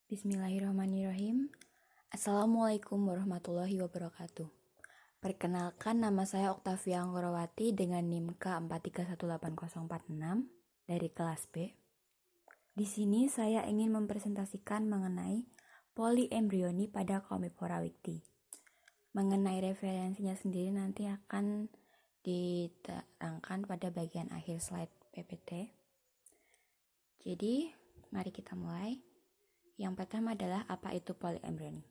Bismillahirrahmanirrahim. Assalamualaikum warahmatullahi wabarakatuh. Perkenalkan, nama saya Oktavia Anggorawati dengan NIM K43180446 dari kelas B. Di sini saya ingin mempresentasikan mengenai polyembrioni pada Commiphora wicti. Mengenai referensinya sendiri nanti akan diterangkan pada bagian akhir slide PPT. Jadi, mari kita mulai. Yang pertama adalah apa itu polyembrioni.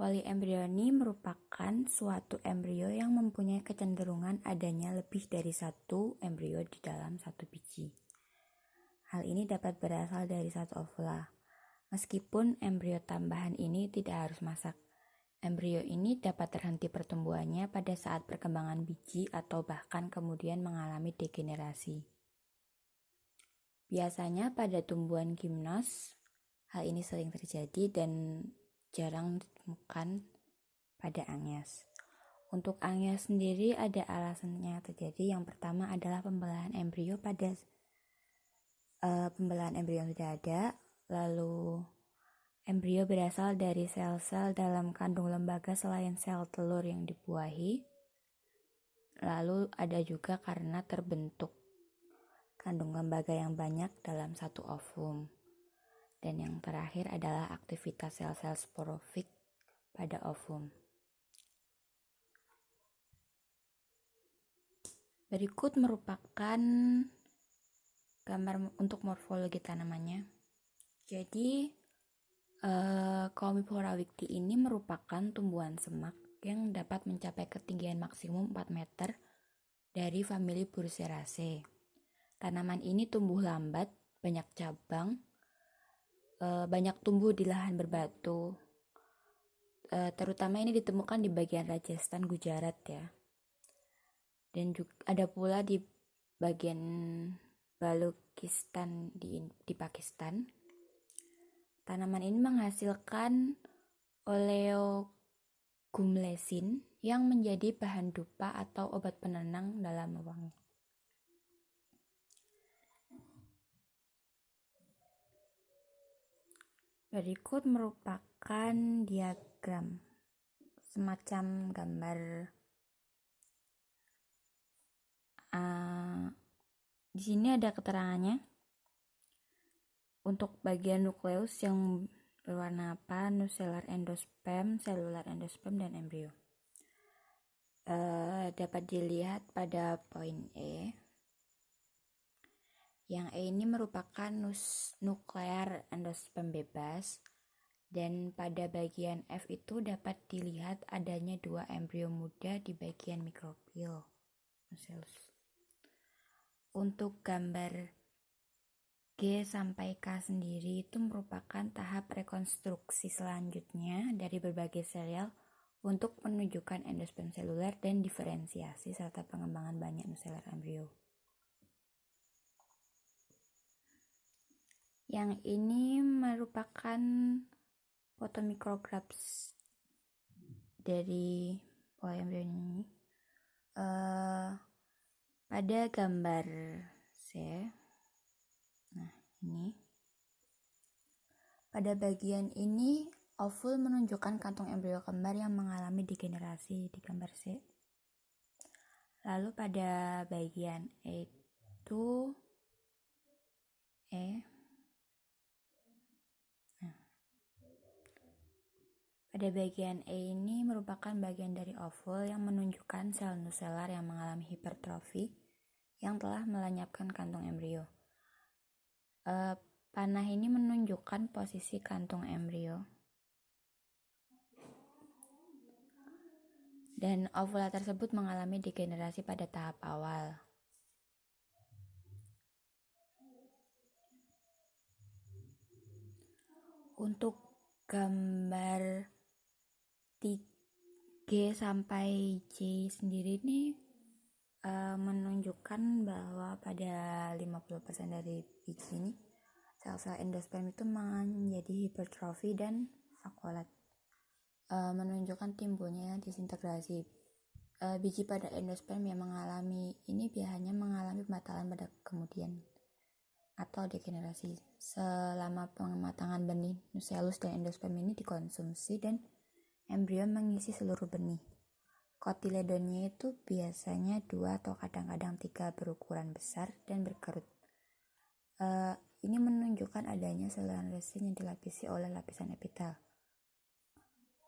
Polyembrioni merupakan suatu embrio yang mempunyai kecenderungan adanya lebih dari satu embrio di dalam satu biji. Hal ini dapat berasal dari satu ovula. Meskipun embrio tambahan ini tidak harus masak. Embrio ini dapat terhenti pertumbuhannya pada saat perkembangan biji atau bahkan kemudian mengalami degenerasi. Biasanya pada tumbuhan gimnos, hal ini sering terjadi dan jarang ditemukan pada Angias. Untuk Angias sendiri ada alasannya terjadi. Yang pertama adalah pembelahan embrio pada pembelahan embrio yang sudah ada. Lalu embrio berasal dari sel-sel dalam kandung lembaga selain sel telur yang dibuahi. Lalu ada juga karena terbentuk kandung lembaga yang banyak dalam satu ovum. Dan yang terakhir adalah aktivitas sel-sel sporofik pada ovum. Berikut merupakan gambar untuk morfologi tanamannya. Jadi, Commiphora wicti ini merupakan tumbuhan semak yang dapat mencapai ketinggian maksimum 4 meter dari famili Burseraceae. Tanaman ini tumbuh lambat, banyak cabang, banyak tumbuh di lahan berbatu, terutama ini ditemukan di bagian Rajasthan, Gujarat ya, dan juga ada pula di bagian Balochistan di Pakistan. Tanaman ini menghasilkan oleogumlesin yang menjadi bahan dupa atau obat penenang dalam wangi. Berikut merupakan diagram, semacam gambar. Di sini ada keterangannya. Untuk bagian nukleus yang berwarna apa, nuclear endosperm, cellular endosperm, dan embrio. Dapat dilihat pada poin E. Yang E ini merupakan nuklear endosperm bebas, dan pada bagian F itu dapat dilihat adanya 2 embrio muda di bagian mikropil nucleus. Untuk gambar G sampai K sendiri itu merupakan tahap rekonstruksi selanjutnya dari berbagai serial untuk menunjukkan endosperm seluler dan diferensiasi serta pengembangan banyak nuclear embrio. Yang ini merupakan foto micrographs dari polyembrion ini. Pada gambar C, nah ini, pada bagian ini ovul menunjukkan kantung embrio kembar yang mengalami degenerasi di gambar C. Lalu pada bagian E itu pada bagian E ini merupakan bagian dari ovul yang menunjukkan sel nuclear yang mengalami hipertrofi yang telah melenyapkan kantung embrio. Panah ini menunjukkan posisi kantung embrio. Dan ovula tersebut mengalami degenerasi pada tahap awal. Untuk gambar G sampai J sendiri ini menunjukkan bahwa pada 50% dari biji ini sel-sel endosperm itu menjadi hipertrofi dan vakuolat, menunjukkan timbulnya disintegrasi. Biji pada endosperm yang mengalami ini biasanya mengalami pembatalan pada kemudian. atau degenerasi. Selama pematangan benih nucellus dan endosperm ini dikonsumsi dan embrio mengisi seluruh benih. Kotiledonnya itu biasanya 2 atau kadang-kadang 3 berukuran besar dan berkerut. Ini menunjukkan adanya saluran resin yang dilapisi oleh lapisan epitel.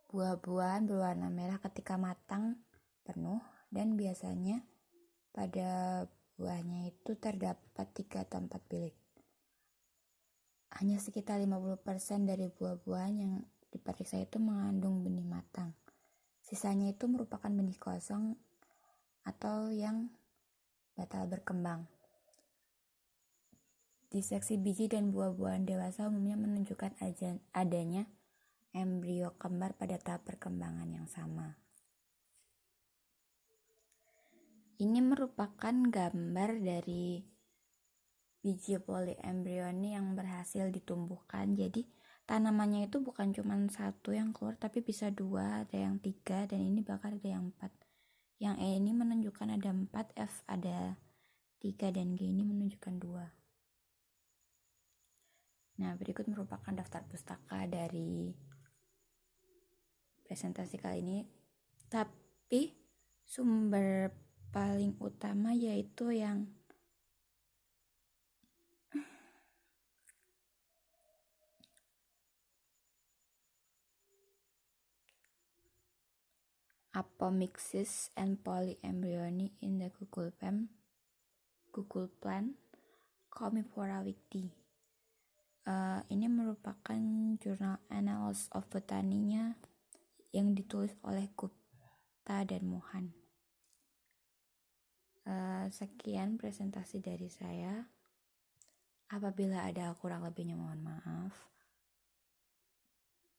Buah-buahan berwarna merah ketika matang penuh dan biasanya pada buahnya itu terdapat 3 atau 4 bilik. Hanya sekitar 50% dari buah-buahan yang diperiksa itu mengandung benih matang. Sisanya itu merupakan benih kosong atau yang batal berkembang. Diseksi biji dan buah-buahan dewasa umumnya menunjukkan adanya embrio kembar pada tahap perkembangan yang sama. Ini merupakan gambar dari biji polyembrioni yang berhasil ditumbuhkan. Jadi tanamannya itu bukan cuma 1 yang keluar, tapi bisa 2, ada yang 3, dan ini bahkan ada yang 4. Yang E ini menunjukkan ada 4, F ada 3, dan G ini menunjukkan 2. Nah, berikut merupakan daftar pustaka dari presentasi kali ini. Tapi sumber paling utama yaitu yang Apomixis and Polyembryony in the Google Plant Commiphora Wiki. Ini merupakan jurnal Annals of Botany-nya yang ditulis oleh Gupta dan Mohan. Sekian presentasi dari saya. Apabila ada kurang lebihnya mohon maaf.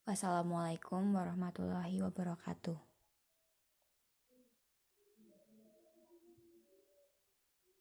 Wassalamualaikum warahmatullahi wabarakatuh.